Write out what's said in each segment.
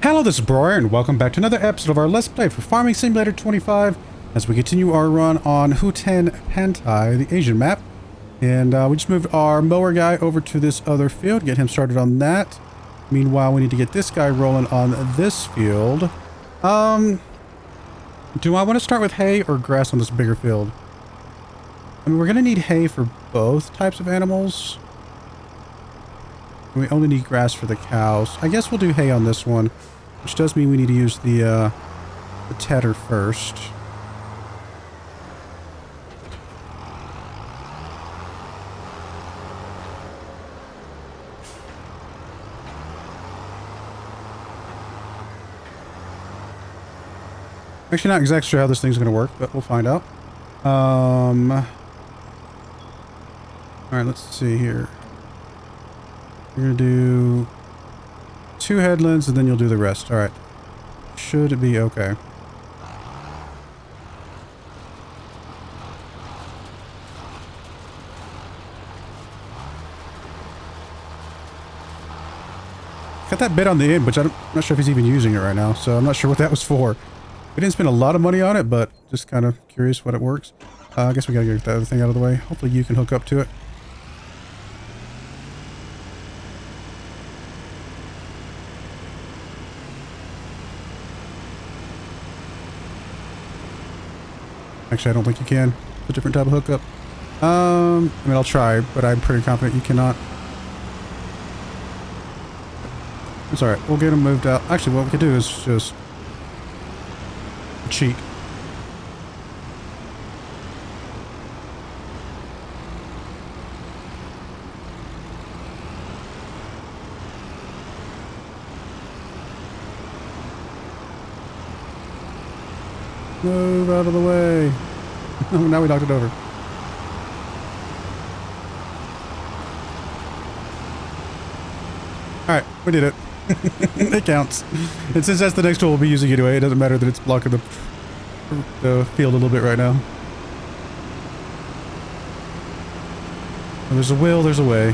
Hello, this is Broyar, and welcome back to another episode of our Let's Play for Farming Simulator 25 as we continue our run on Hutan Pantai, the Asian map. And we just moved our mower guy over to this other field, get him started on that. Meanwhile, we need to get this guy rolling on this field. Do I want to start with hay or grass on this bigger field? I mean, we're going to need hay for both types of animals. We only need grass for the cows. I guess we'll do hay on this one, which does mean we need to use the tedder first. Actually, not exactly sure how this thing's going to work, but we'll find out. Alright, let's see here. We're going to do 2 headlands, and then you'll do the rest. Alright. Should it be okay. Got that bit on the end, which I'm not sure if he's even using it right now, so I'm not sure what that was for. We didn't spend a lot of money on it, but just kind of curious what it works. I guess we gotta get that other thing out of the way. Hopefully you can hook up to it. Actually, I don't think you can. It's a different type of hookup. I mean, I'll try, but I'm pretty confident you cannot. It's alright. We'll get them moved out. Actually, what we could do is just cheat. Move out of the way. Now we knocked it over. Alright, we did it. It counts. And since that's the next tool we'll be using anyway, it doesn't matter that it's blocking the field a little bit right now. When there's a will, there's a way.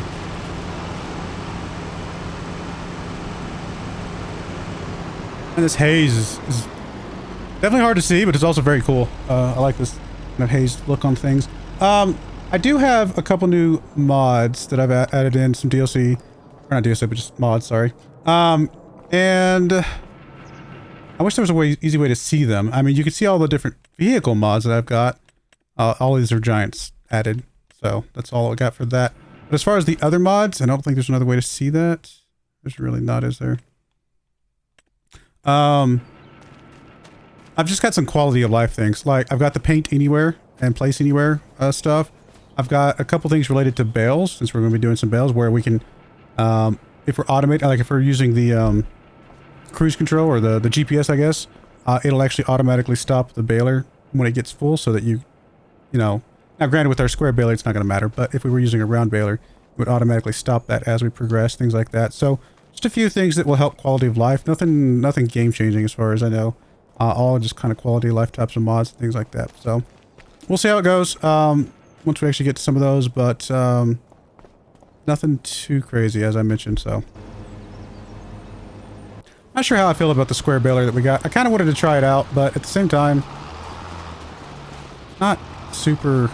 And this haze is definitely hard to see, but it's also very cool. I like this kind of haze look on things. I do have a couple new mods that I've added in, some DLC. Or not DLC, but just mods, sorry. And I wish there was a easy way to see them. I mean, you can see all the different vehicle mods that I've got. All these are giants added. So that's all I got for that. But as far as the other mods, I don't think there's another way to see that. There's really not, is there? I've just got some quality of life things. Like, I've got the paint anywhere and place anywhere stuff. I've got a couple things related to bales, since we're going to be doing some bales, where we can, if we're automating, like if we're using the cruise control or the GPS, I guess, it'll actually automatically stop the baler when it gets full so that you know, now granted with our square baler, it's not going to matter, but if we were using a round baler, it would automatically stop that as we progress, things like that. So, just a few things that will help quality of life. Nothing game changing as far as I know. All just kind of quality of life types of mods and things like that. So, we'll see how it goes once we actually get to some of those, but nothing too crazy, as I mentioned, so. Not sure how I feel about the square baler that we got. I kind of wanted to try it out, but at the same time, not super,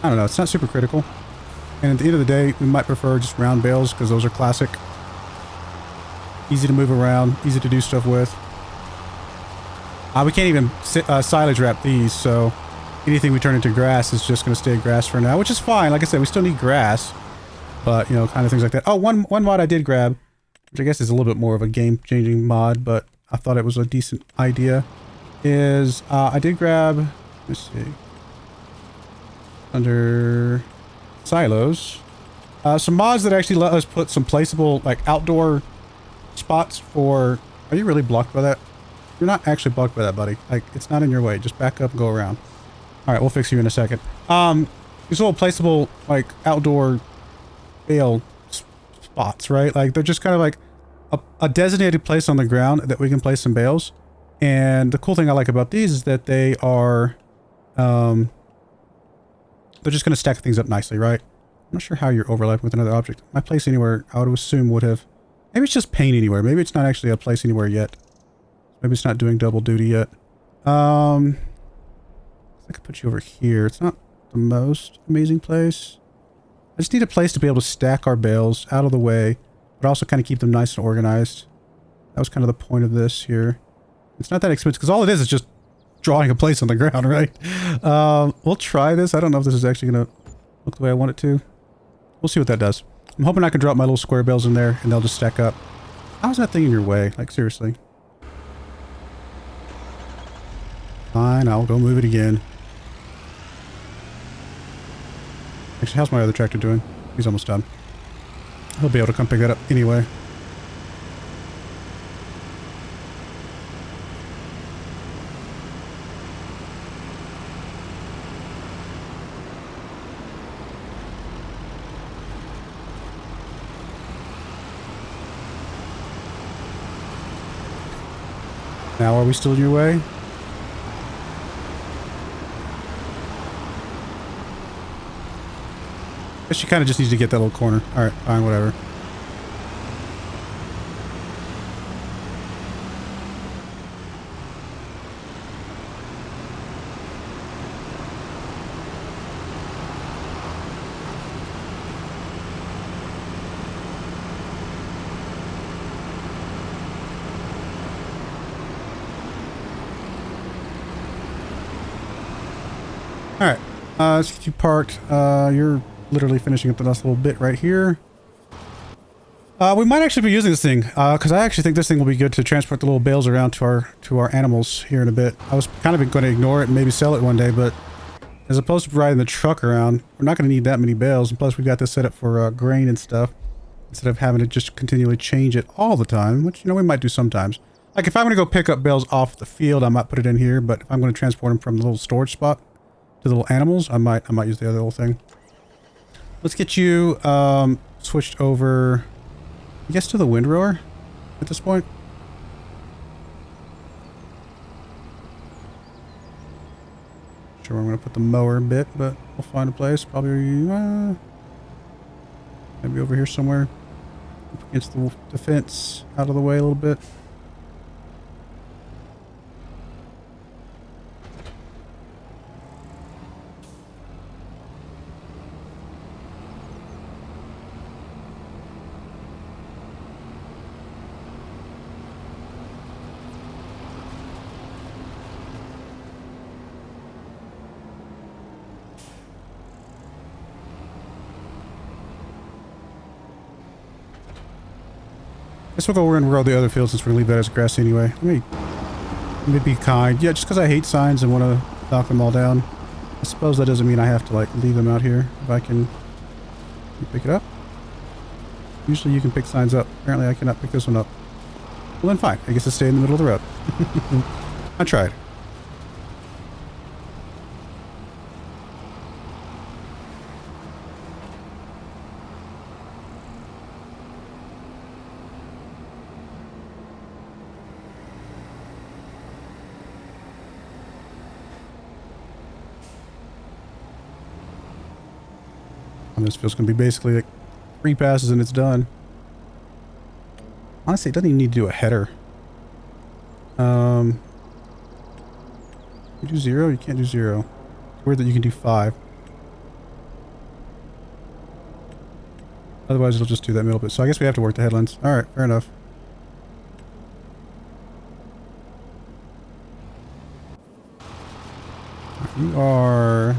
I don't know, it's not super critical. And at the end of the day, we might prefer just round bales because those are classic. Easy to move around, easy to do stuff with. We can't even silage wrap these, so anything we turn into grass is just going to stay grass for now, which is fine. Like I said, we still need grass, but, you know, kind of things like that. Oh, one mod I did grab, which I guess is a little bit more of a game-changing mod, but I thought it was a decent idea, is I did grab, let's see, under silos, some mods that actually let us put some placeable, like, outdoor spots for... Are you really blocked by that? You're not actually blocked by that, buddy. Like, it's not in your way. Just back up and go around. Alright, we'll fix you in a second. These little placeable, like, outdoor bale spots, right? Like, they're just kind of like a designated place on the ground that we can place some bales. And the cool thing I like about these is that they are, they're just going to stack things up nicely, right? I'm not sure how you're overlapping with another object. My place anywhere, I would assume, would have Maybe it's just paint anywhere. Maybe it's not actually a place anywhere yet. Maybe it's not doing double duty yet. I could put you over here. It's not the most amazing place. I just need a place to be able to stack our bales out of the way, but also kind of keep them nice and organized. That was kind of the point of this here. It's not that expensive, because all it is just drawing a place on the ground, right? We'll try this. I don't know if this is actually going to look the way I want it to. We'll see what that does. I'm hoping I can drop my little square bales in there, and they'll just stack up. How's that thing in your way? Like, seriously. Fine, I'll go move it again. Actually, how's my other tractor doing? He's almost done. He'll be able to come pick that up anyway. Now, are we still in your way? Guess she kind of just needs to get that little corner. Alright, fine, whatever. Alright, let's get you parked. You're literally finishing up the last little bit right here. We might actually be using this thing, because I actually think this thing will be good to transport the little bales around to our animals here in a bit. I was kind of going to ignore it and maybe sell it one day, but as opposed to riding the truck around, we're not going to need that many bales, and plus we've got this set up for grain and stuff, instead of having to just continually change it all the time, which, you know, we might do sometimes. Like, if I'm going to go pick up bales off the field, I might put it in here, but if I'm going to transport them from the little storage spot to the little animals, I might use the other little thing. Let's get you switched over, I guess, to the windrower at this point. Sure, I'm going to put the mower a bit, but we'll find a place. Probably maybe over here somewhere. Up against the fence, out of the way a little bit. Guess we'll go over and row the other field since we're going to leave that as grass anyway. Let me be kind. Yeah, just because I hate signs and want to knock them all down. I suppose that doesn't mean I have to, like, leave them out here. If I can pick it up. Usually you can pick signs up. Apparently I cannot pick this one up. Well then fine. I guess I'll stay in the middle of the road. I tried. This feels going to be basically like 3 passes and it's done. Honestly, it doesn't even need to do a header. You do 0? You can't do 0. It's weird that you can do 5. Otherwise, it'll just do that middle bit. So I guess we have to work the headlands. Alright, fair enough. You are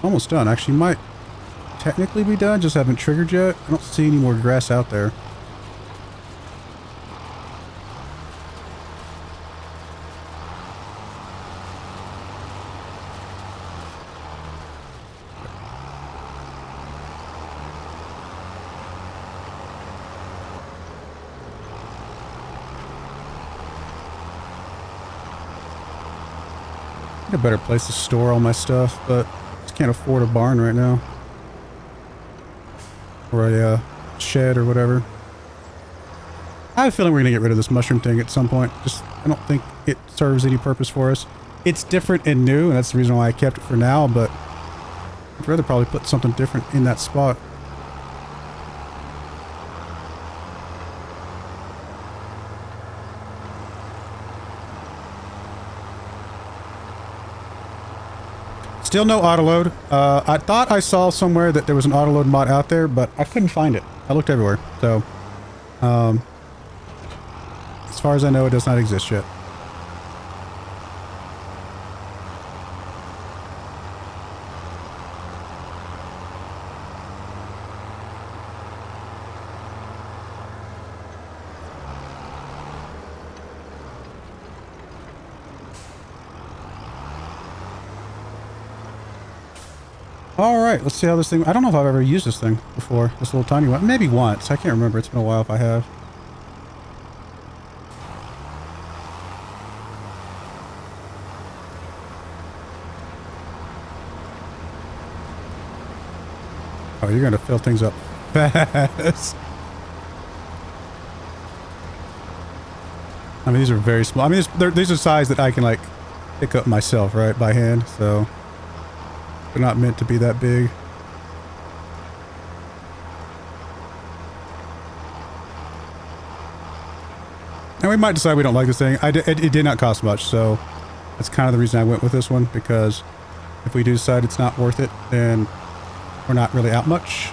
almost done. Actually, might technically be done, just haven't triggered yet. I don't see any more grass out there. I need a better place to store all my stuff, but can't afford a barn right now. Or a shed or whatever. I have a feeling we're going to get rid of this mushroom thing at some point. Just, I don't think it serves any purpose for us. It's different and new, and that's the reason why I kept it for now, but I'd rather probably put something different in that spot. Still no autoload. I thought I saw somewhere that there was an autoload mod out there, but I couldn't find it. I looked everywhere. So, as far as I know, it does not exist yet. Alright, let's see how this thing... I don't know if I've ever used this thing before. This little tiny one. Maybe once. I can't remember. It's been a while if I have. Oh, you're going to fill things up fast. I mean, these are very small. I mean, these are size that I can, like, pick up myself, right, by hand, so... They're not meant to be that big. And we might decide we don't like this thing. It did not cost much, so that's kind of the reason I went with this one, because if we do decide it's not worth it, then we're not really out much.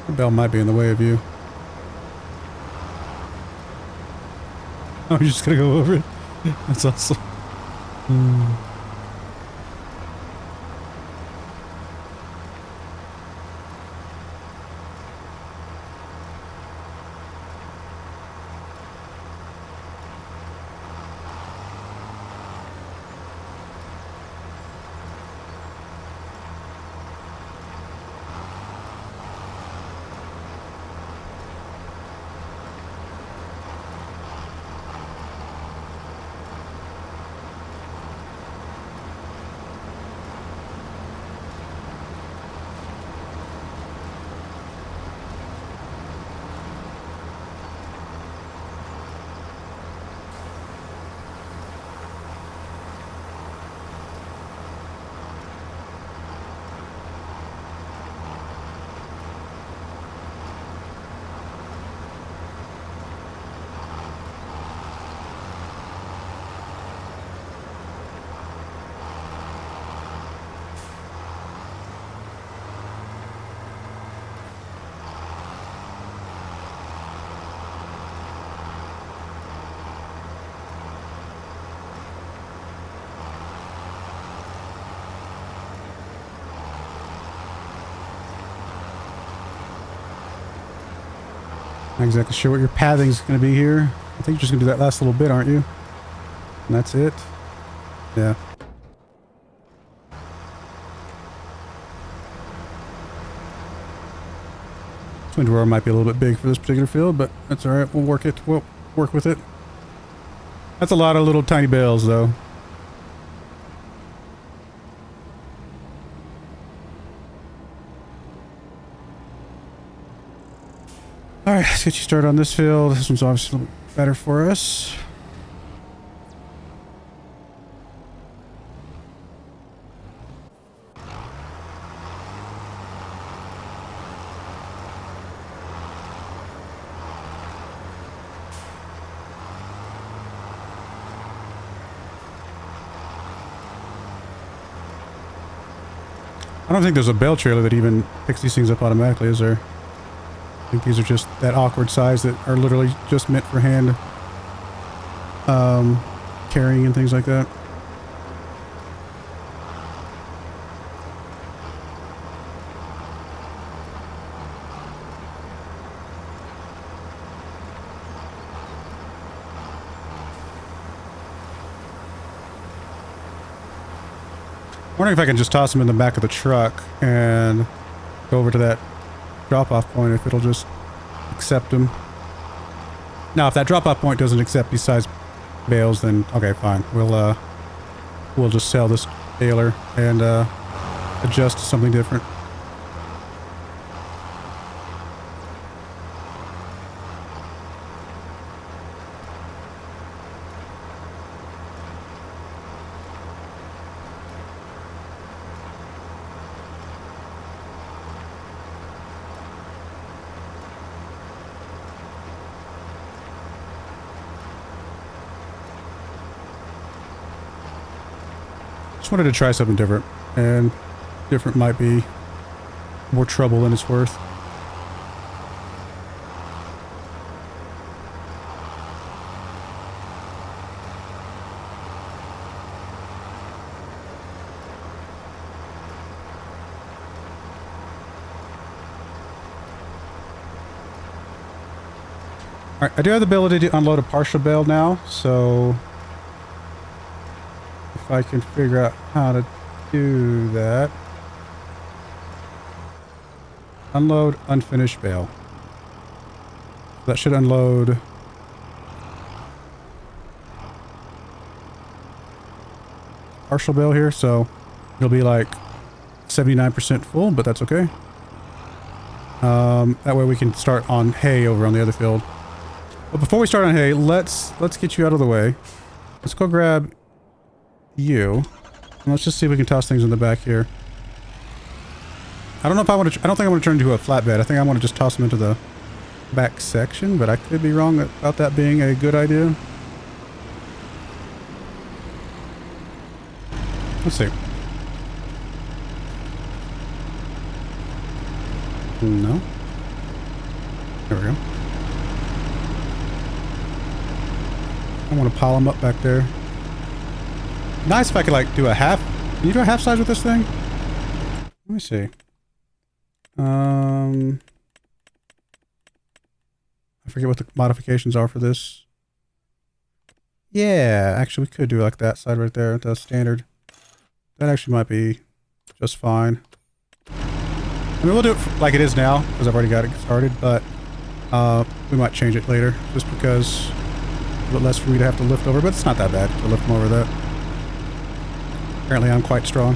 The bell might be in the way of you. Oh, you're just gonna go over it? That's awesome. Not exactly sure what your pathing is going to be here. I think you're just going to do that last little bit, aren't you? And that's it. Yeah. Twin drawer might be a little bit big for this particular field, but that's all right. We'll work it. We'll work with it. That's a lot of little tiny bales, though. Alright, let's get you started on this field. This one's obviously a little better for us. I don't think there's a bale trailer that even picks these things up automatically, is there? I think these are just that awkward size that are literally just meant for hand carrying and things like that. I'm wondering if I can just toss them in the back of the truck and go over to that drop-off point, if it'll just accept them. Now, if that drop-off point doesn't accept these size bales, then okay, fine. We'll just sell this baler and adjust to something different. Just wanted to try something different, and different might be more trouble than it's worth. Alright, I do have the ability to unload a partial bale now, so if I can figure out how to do that. Unload unfinished bale. That should unload partial bale here, so it'll be like 79% full, but that's okay. That way we can start on hay over on the other field. But before we start on hay, let's get you out of the way. Let's go grab you. And let's just see if we can toss things in the back here. I don't know if I want to... I don't think I want to turn into a flatbed. I think I want to just toss them into the back section, but I could be wrong about that being a good idea. Let's see. No. There we go. I want to pile them up back there. Nice if I could like do a half... Can you do a half size with this thing? Let me see. I forget what the modifications are for this. Yeah, actually we could do like that side right there. The standard. That actually might be just fine. I mean, we'll do it like it is now because I've already got it started, but we might change it later just because a bit less for me to have to lift over, but it's not that bad to lift them over that. Apparently I'm quite strong.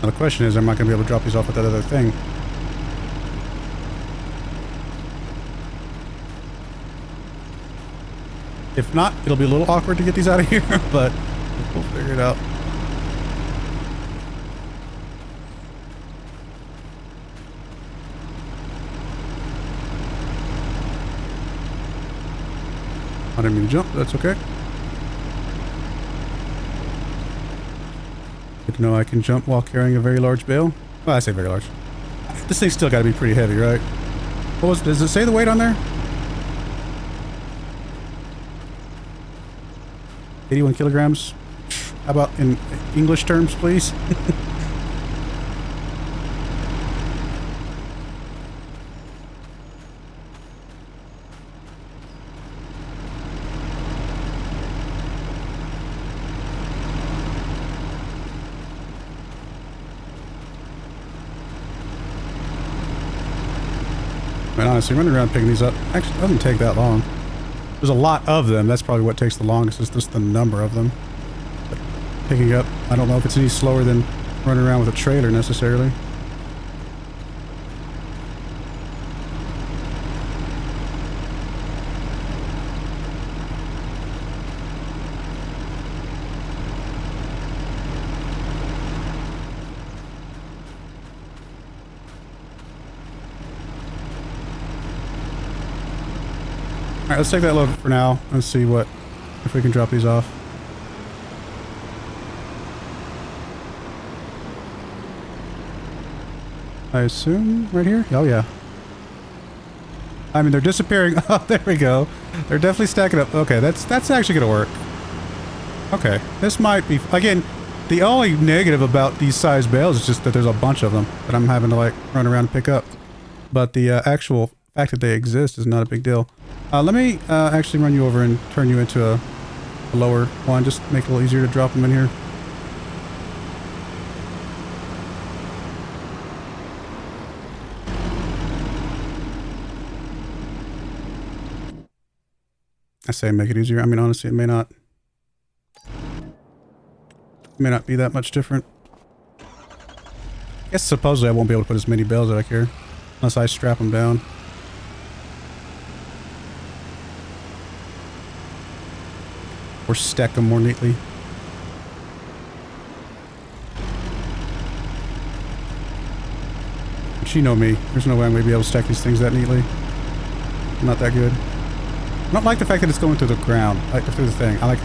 Now the question is, am I going to be able to drop these off with that other thing? If not, it'll be a little awkward to get these out of here, but we'll figure it out. I didn't mean to jump, but that's okay. Good to know I can jump while carrying a very large bale. Well, I say very large. This thing's still got to be pretty heavy, right? What was? Does it say the weight on there? 81 kilograms. How about in English terms, please? I mean, honestly, running around picking these up actually doesn't take that long. There's a lot of them. That's probably what takes the longest, is just the number of them. But picking up, I don't know if it's any slower than running around with a trailer necessarily. Alright, let's take that load for now and see if we can drop these off. I assume right here? Oh yeah. I mean, they're disappearing. Oh, there we go. They're definitely stacking up. Okay, that's actually gonna work. Okay, this might be... Again, the only negative about these size bales is just that there's a bunch of them that I'm having to like run around and pick up. But the actual fact that they exist is not a big deal. Let me actually run you over and turn you into a lower one. Just make it a little easier to drop them in here. I say make it easier. I mean, honestly, it may not be that much different. I guess supposedly I won't be able to put as many bales back here unless I strap them down. Or stack them more neatly. But you know me. There's no way I'm going to be able to stack these things that neatly. I'm not that good. I don't like the fact that it's going through the ground. Like through the thing. I like...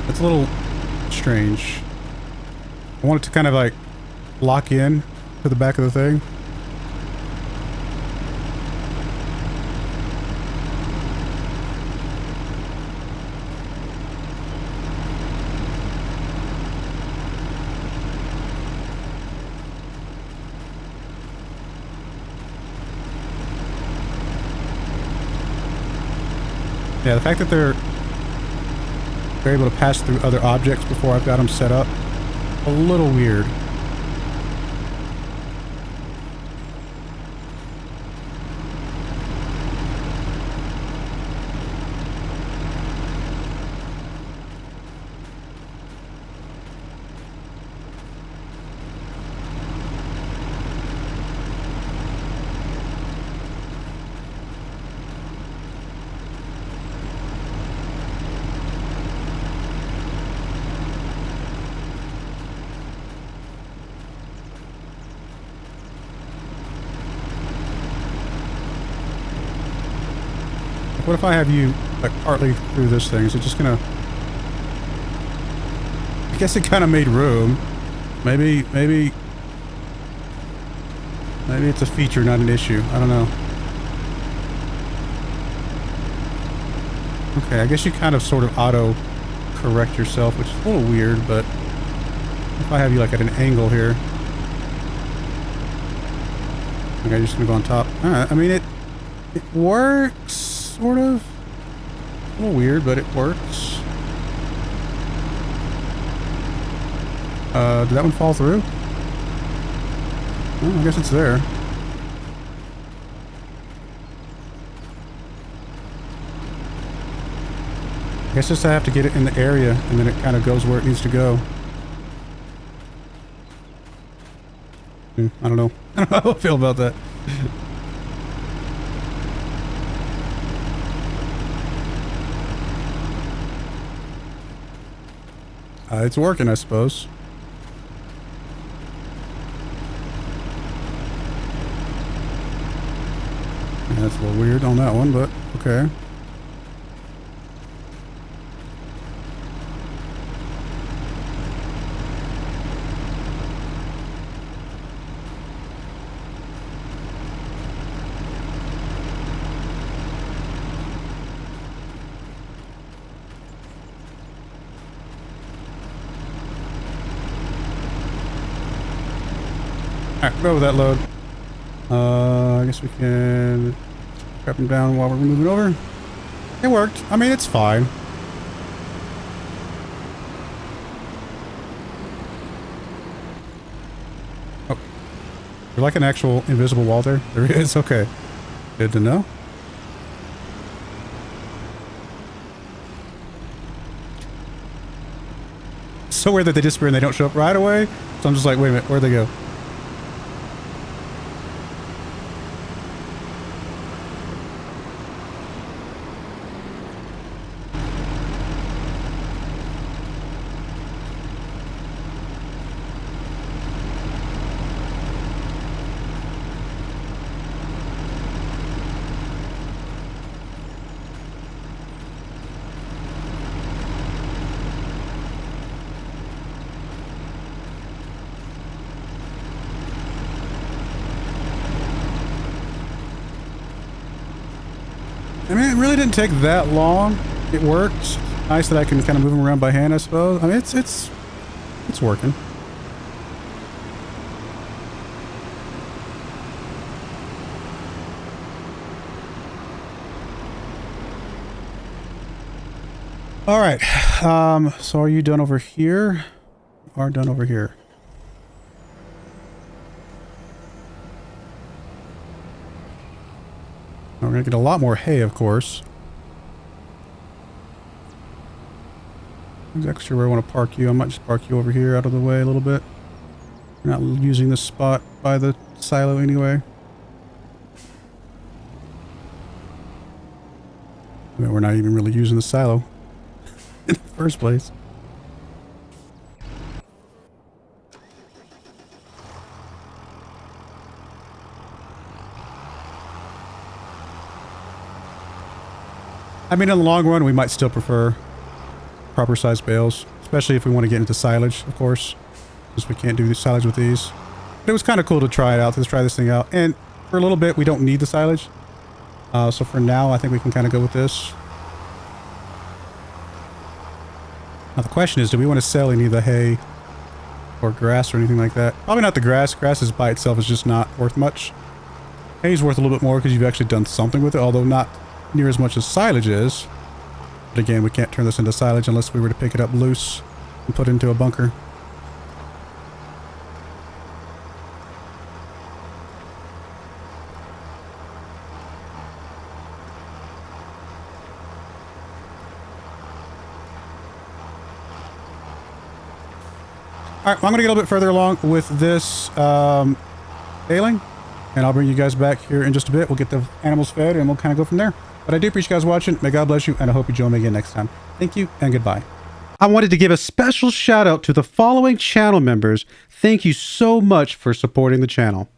It's a little strange. I want it to kind of like lock in to the back of the thing. Yeah, the fact that they're able to pass through other objects before I've got them set up, a little weird. What if I have you, like, partly through this thing? Is it just gonna... I guess it kind of made room. Maybe it's a feature, not an issue. I don't know. Okay, I guess you kind of sort of auto-correct yourself, which is a little weird, but... If I have you, like, at an angle here... Okay, you're just gonna go on top. Alright, I mean, it works... Sort of. A little weird, but it works. Did that one fall through? Well, I guess it's there. I guess just I have to get it in the area, and then it kind of goes where it needs to go. I don't know. I don't know how I feel about that. It's working, I suppose. Yeah, that's a little weird on that one, but okay. Alright, go with that load. I guess we can strap him down while we're moving over. It worked. I mean, it's fine. Oh. There's like an actual invisible wall there? There is? Okay. Good to know. It's so weird that they disappear and they don't show up right away. So I'm just like, wait a minute, where'd they go? I mean, it really didn't take that long. It worked. Nice that I can kind of move them around by hand, I suppose. I mean, it's working. All right. So are you done over here? You are done over here. We're gonna get a lot more hay, of course. I'm not exactly sure where I want to park you. I might just park you over here out of the way a little bit. We're not using this spot by the silo anyway. I mean, we're not even really using the silo in the first place. I mean, in the long run, we might still prefer proper size bales, especially if we want to get into silage, of course, since we can't do the silage with these. But it was kind of cool to try it out, to try this thing out. And for a little bit, we don't need the silage. So for now, I think we can kind of go with this. Now the question is, do we want to sell any of the hay or grass or anything like that? Probably not the grass. Grass is by itself is just not worth much. Hay's worth a little bit more because you've actually done something with it, although not near as much as silage is. But again, we can't turn this into silage unless we were to pick it up loose and put it into a bunker. All right, well, I'm going to get a little bit further along with this baling, and I'll bring you guys back here in just a bit. We'll get the animals fed, and we'll kind of go from there. But I do appreciate you guys watching. May God bless you, and I hope you join me again next time. Thank you, and goodbye. I wanted to give a special shout out to the following channel members. Thank you so much for supporting the channel.